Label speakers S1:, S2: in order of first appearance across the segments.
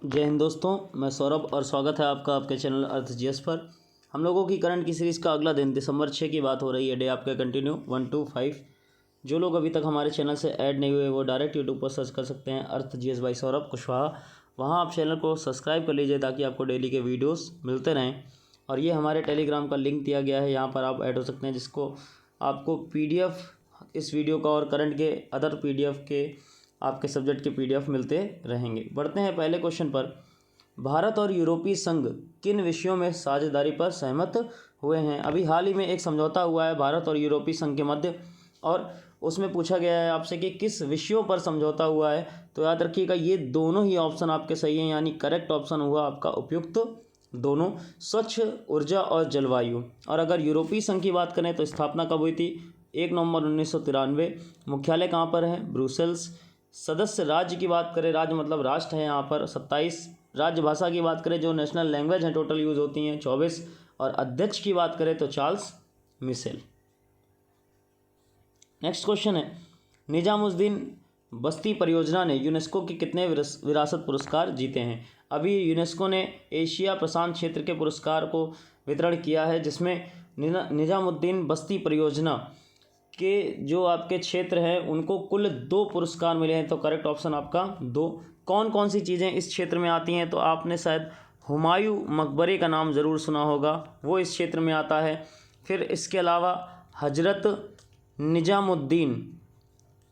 S1: जय हिंद दोस्तों, मैं सौरभ और स्वागत है आपका आपके चैनल अर्थ जीएस पर। हम लोगों की करंट की सीरीज़ का अगला दिन दिसंबर 6 की बात हो रही है। डे आपका कंटिन्यू 1 to 5। जो लोग अभी तक हमारे चैनल से ऐड नहीं हुए वो डायरेक्ट यूट्यूब पर सर्च कर सकते हैं अर्थ जीएस बाई सौरभ कुशवाहा। वहाँ आप चैनल को सब्सक्राइब कर लीजिए ताकि आपको डेली के वीडियोज़ मिलते रहें। और ये हमारे टेलीग्राम का लिंक दिया गया है, यहाँ पर आप ऐड हो सकते हैं, जिसको आपको PDF इस वीडियो का और करंट के अदर PDF के आपके सब्जेक्ट के PDF मिलते रहेंगे। बढ़ते हैं पहले क्वेश्चन पर। भारत और यूरोपीय संघ किन विषयों में साझेदारी पर सहमत हुए हैं? अभी हाल ही में एक समझौता हुआ है भारत और यूरोपीय संघ के मध्य, और उसमें पूछा गया है आपसे कि किस विषयों पर समझौता हुआ है। तो याद रखिएगा ये दोनों ही ऑप्शन आपके सही हैं, यानी करेक्ट ऑप्शन हुआ आपका उपयुक्त दोनों, स्वच्छ ऊर्जा और जलवायु। और अगर यूरोपीय संघ की बात करें तो स्थापना कब हुई थी? 1 नवंबर 1993। मुख्यालय कहाँ पर है? ब्रुसेल्स। सदस्य राज्य की बात करें, राज्य मतलब राष्ट्र है यहाँ पर, 27। राज्य भाषा की बात करें, जो नेशनल लैंग्वेज हैं टोटल यूज़ होती हैं, 24। और अध्यक्ष की बात करें तो चार्ल्स मिशेल। नेक्स्ट क्वेश्चन है, निजामुद्दीन बस्ती परियोजना ने यूनेस्को के कितने विरासत पुरस्कार जीते हैं? अभी यूनेस्को ने एशिया प्रशांत क्षेत्र के पुरस्कार को वितरण किया है, जिसमें निजामुद्दीन बस्ती परियोजना के जो आपके क्षेत्र हैं उनको कुल 2 पुरस्कार मिले हैं। तो करेक्ट ऑप्शन आपका 2। कौन कौन सी चीज़ें इस क्षेत्र में आती हैं? तो आपने शायद हुमायूं मकबरे का नाम ज़रूर सुना होगा, वो इस क्षेत्र में आता है। फिर इसके अलावा हजरत निजामुद्दीन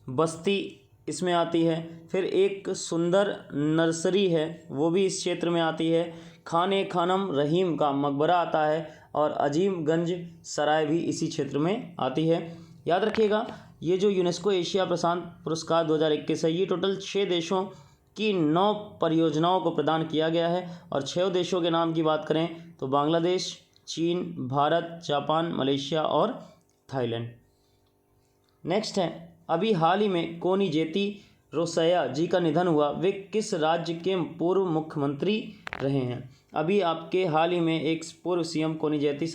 S1: बस्ती इसमें आती है। फिर एक सुंदर नर्सरी है, वो भी इस क्षेत्र में आती है। खाने खानम रहीम का मकबरा आता है, और अजीमगंज सराय भी इसी क्षेत्र में आती है। याद रखिएगा ये जो यूनेस्को एशिया प्रशांत पुरस्कार 2021 है, ये टोटल 6 देशों की 9 परियोजनाओं को प्रदान किया गया है। और 6 देशों के नाम की बात करें तो बांग्लादेश, चीन, भारत, जापान, मलेशिया और थाईलैंड। नेक्स्ट है, अभी हाल ही में कोनिजेती रोसैया जी का निधन हुआ, वे किस राज्य के पूर्व मुख्यमंत्री रहे हैं? अभी आपके हाल ही में एक पूर्व CM कोनिजेती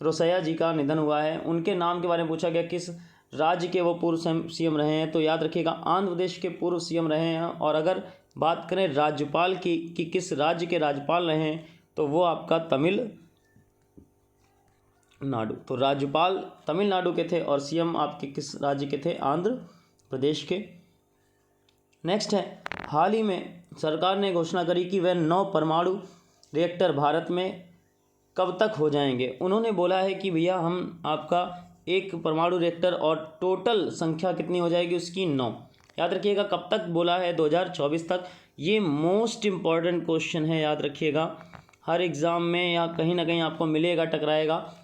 S1: रोसैया जी का निधन हुआ है, उनके नाम के बारे में पूछा गया किस राज्य के वो पूर्व CM रहे हैं। तो याद रखिएगा आंध्र प्रदेश के पूर्व CM रहे हैं। और अगर बात करें राज्यपाल की कि किस राज्य के राज्यपाल रहे हैं, तो वो आपका तमिलनाडु। तो राज्यपाल तमिलनाडु के थे और CM आपके किस राज्य के थे? आंध्र प्रदेश के। नेक्स्ट है, हाल ही में सरकार ने घोषणा करी कि वह 9 परमाणु रिएक्टर भारत में कब तक हो जाएंगे। उन्होंने बोला है कि भैया हम आपका एक परमाणु रिएक्टर, और टोटल संख्या कितनी हो जाएगी उसकी? 9। याद रखिएगा कब तक बोला है? 2024 तक। ये मोस्ट इम्पॉर्टेंट क्वेश्चन है, याद रखिएगा हर एग्ज़ाम में या कहीं ना कहीं आपको मिलेगा, टकराएगा।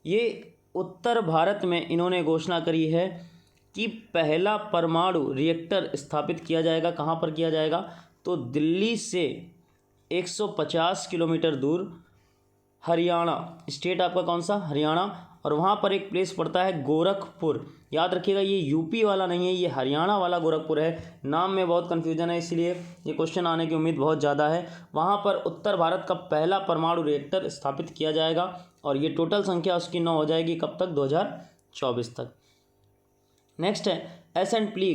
S1: ये उत्तर भारत में इन्होंने घोषणा करी है कि पहला परमाणु रिएक्टर स्थापित किया जाएगा। कहाँ पर किया जाएगा? तो दिल्ली से 150 किलोमीटर दूर, हरियाणा स्टेट आपका कौन सा? हरियाणा। और वहाँ पर एक प्लेस पड़ता है गोरखपुर। याद रखिएगा ये यूपी वाला नहीं है, ये हरियाणा वाला गोरखपुर है। नाम में बहुत कन्फ्यूजन है, इसलिए ये क्वेश्चन आने की उम्मीद बहुत ज़्यादा है। वहाँ पर उत्तर भारत का पहला परमाणु रिएक्टर स्थापित किया जाएगा, और ये टोटल संख्या उसकी 9 हो जाएगी। कब तक? 2024 तक। नेक्स्ट है, S&P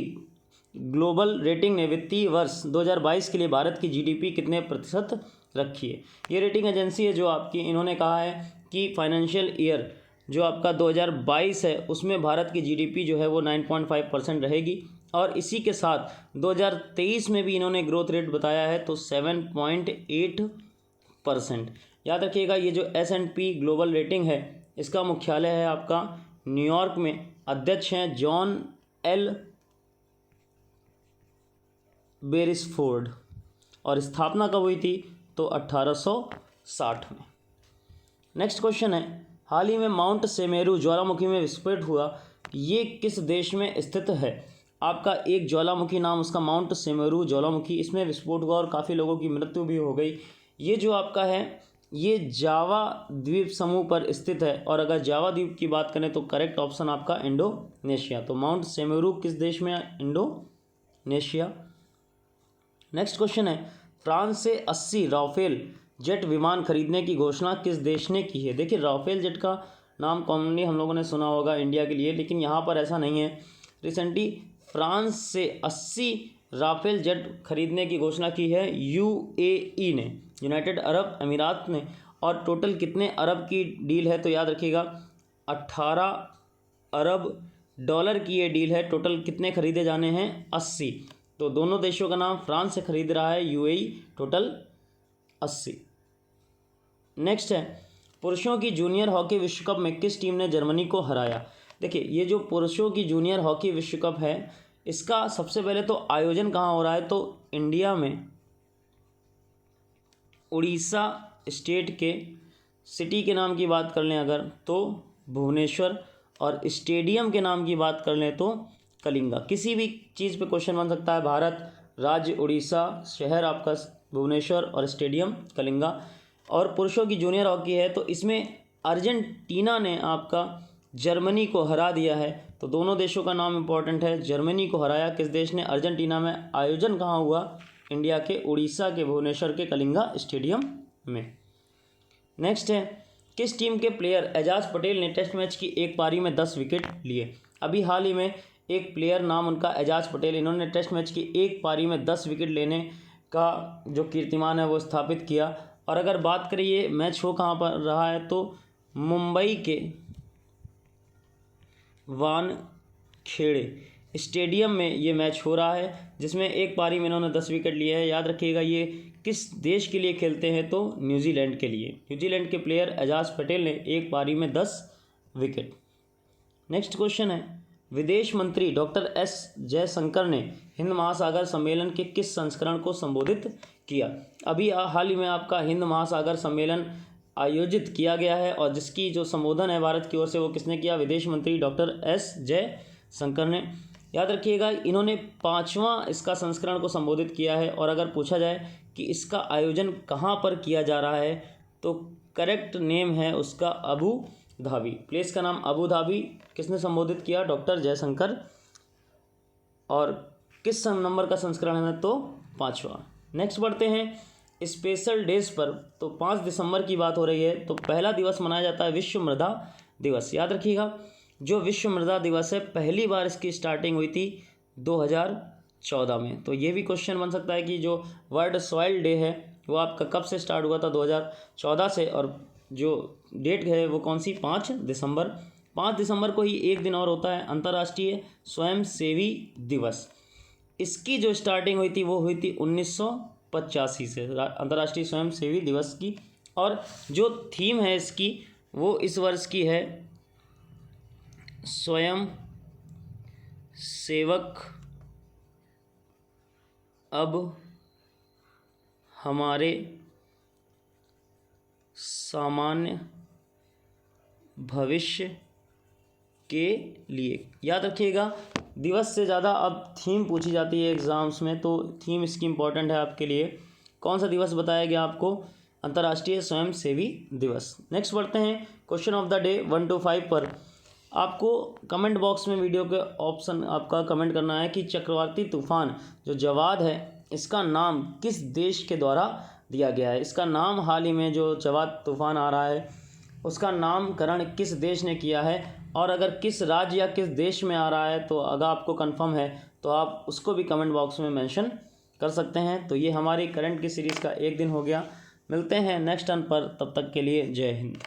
S1: ग्लोबल रेटिंग ने वित्तीय वर्ष 2022 के लिए भारत की GDP कितने प्रतिशत रखी है? ये रेटिंग एजेंसी है जो आपकी, इन्होंने कहा है कि फाइनेंशियल ईयर जो आपका 2022 है उसमें भारत की GDP जो है वो 9.5% रहेगी। और इसी के साथ 2023 में भी इन्होंने ग्रोथ रेट बताया है, तो 7.8%। याद रखिएगा ये जो S&P ग्लोबल रेटिंग है इसका मुख्यालय है आपका न्यूयॉर्क में। अध्यक्ष हैं जॉन L बेरिसफोर्ड, और स्थापना कब हुई थी? तो 1860 में। नेक्स्ट क्वेश्चन है, हाल ही में माउंट सेमेरू ज्वालामुखी में विस्फोट हुआ, ये किस देश में स्थित है? आपका एक ज्वालामुखी नाम उसका माउंट सेमेरू ज्वालामुखी, इसमें विस्फोट हुआ और काफ़ी लोगों की मृत्यु भी हो गई। ये जो आपका है ये जावा द्वीप समूह पर स्थित है। और अगर जावा द्वीप की बात करें तो करेक्ट ऑप्शन आपका इंडोनेशिया। तो माउंट सेमेरू किस देश में है? इंडोनेशिया। नेक्स्ट क्वेश्चन है, फ्रांस से 80 राफेल जेट विमान खरीदने की घोषणा किस देश ने की है? देखिए राफेल जेट का नाम कॉमनली हम लोगों ने सुना होगा इंडिया के लिए, लेकिन यहाँ पर ऐसा नहीं है। रिसेंटली फ्रांस से 80 राफेल जेट खरीदने की घोषणा की है? यूएई ने, यूनाइटेड अरब अमीरात ने। और टोटल कितने अरब की डील है? तो याद रखिएगा 18 अरब डॉलर की ये डील है। टोटल कितने खरीदे जाने हैं? 80। तो दोनों देशों का नाम, फ्रांस से खरीद रहा है यूएई, टोटल 80। नेक्स्ट है, पुरुषों की जूनियर हॉकी विश्व कप में किस टीम ने जर्मनी को हराया? देखिए, ये जो पुरुषों की जूनियर हॉकी विश्व कप है, इसका सबसे पहले तो आयोजन कहाँ हो रहा है? तो इंडिया में उड़ीसा स्टेट के सिटी के नाम की बात कर लें अगर, तो भुवनेश्वर, और स्टेडियम के नाम की बात कर लें तो कलिंगा। किसी भी चीज़ पे क्वेश्चन बन सकता है। भारत, राज्य उड़ीसा, शहर आपका भुवनेश्वर और स्टेडियम कलिंगा। और पुरुषों की जूनियर हॉकी है तो इसमें अर्जेंटीना ने आपका जर्मनी को हरा दिया है। तो दोनों देशों का नाम इंपॉर्टेंट है। जर्मनी को हराया किस देश ने? अर्जेंटीना में। आयोजन कहाँ हुआ? इंडिया के उड़ीसा के भुवनेश्वर के कलिंगा स्टेडियम में। नेक्स्ट है, किस टीम के प्लेयर एजाज पटेल ने टेस्ट मैच की एक पारी में 10 विकेट लिए? अभी हाल ही में एक प्लेयर, नाम उनका एजाज पटेल, इन्होंने टेस्ट मैच की एक पारी में 10 विकेट लेने का जो कीर्तिमान है वो स्थापित किया। और अगर बात करें ये मैच हो कहाँ पर रहा है, तो मुंबई के वानखेड़े स्टेडियम में ये मैच हो रहा है, जिसमें एक पारी में इन्होंने 10 विकेट लिए हैं। याद रखिएगा ये किस देश के लिए खेलते हैं? तो न्यूजीलैंड के लिए। न्यूजीलैंड के प्लेयर एजाज पटेल ने एक पारी में 10 विकेट। नेक्स्ट क्वेश्चन है, विदेश मंत्री डॉक्टर एस जयशंकर ने हिंद महासागर सम्मेलन के किस संस्करण को संबोधित किया? अभी हाल ही में आपका हिंद महासागर सम्मेलन आयोजित किया गया है और जिसकी जो संबोधन है भारत की ओर से वो किसने किया? विदेश मंत्री डॉक्टर एस जयशंकर ने। याद रखिएगा इन्होंने 5वां इसका संस्करण को संबोधित किया है। और अगर पूछा जाए कि इसका आयोजन कहाँ पर किया जा रहा है, तो करेक्ट नेम है उसका अबू धाबी। प्लेस का नाम अबू धाबी। किसने संबोधित किया? डॉक्टर जयशंकर। और किस नंबर का संस्करण है? तो 5वां। नेक्स्ट बढ़ते हैं स्पेशल डेज पर। तो 5 दिसंबर की बात हो रही है, तो पहला दिवस मनाया जाता है विश्व मृदा दिवस। याद रखिएगा जो विश्व मृदा दिवस है, पहली बार इसकी स्टार्टिंग हुई थी 2014 में। तो ये भी क्वेश्चन बन सकता है कि जो वर्ल्ड सॉइल डे है वो आपका कब से स्टार्ट हुआ था? 2014 से। और जो डेट है वो कौन सी? 5 दिसंबर। 5 दिसंबर को ही एक दिन और होता है अंतर्राष्ट्रीय स्वयंसेवी दिवस। इसकी जो स्टार्टिंग हुई थी वो हुई थी 1985 से, अंतर्राष्ट्रीय स्वयंसेवी दिवस की। और जो थीम है इसकी वो इस वर्ष की है स्वयं सेवक अब हमारे सामान्य भविष्य के लिए। याद रखिएगा दिवस से ज़्यादा अब थीम पूछी जाती है एग्ज़ाम्स में, तो थीम इसकी इम्पोर्टेंट है आपके लिए। कौन सा दिवस बताया गया आपको? अंतर्राष्ट्रीय स्वयंसेवी दिवस। नेक्स्ट बढ़ते हैं question of the day 1 to 5 पर। आपको कमेंट बॉक्स में वीडियो के ऑप्शन आपका कमेंट करना है कि चक्रवाती तूफान जो जवाद है इसका नाम किस देश के द्वारा दिया गया है। इसका नाम हाल ही में जो जवाद तूफान आ रहा है उसका नामकरण किस देश ने किया है, और अगर किस राज्य या किस देश में आ रहा है तो अगर आपको कंफर्म है तो आप उसको भी कमेंट बॉक्स में मेंशन कर सकते हैं। तो ये हमारी करंट की सीरीज़ का एक दिन हो गया। मिलते हैं नेक्स्ट टर्न पर, तब तक के लिए जय हिंद।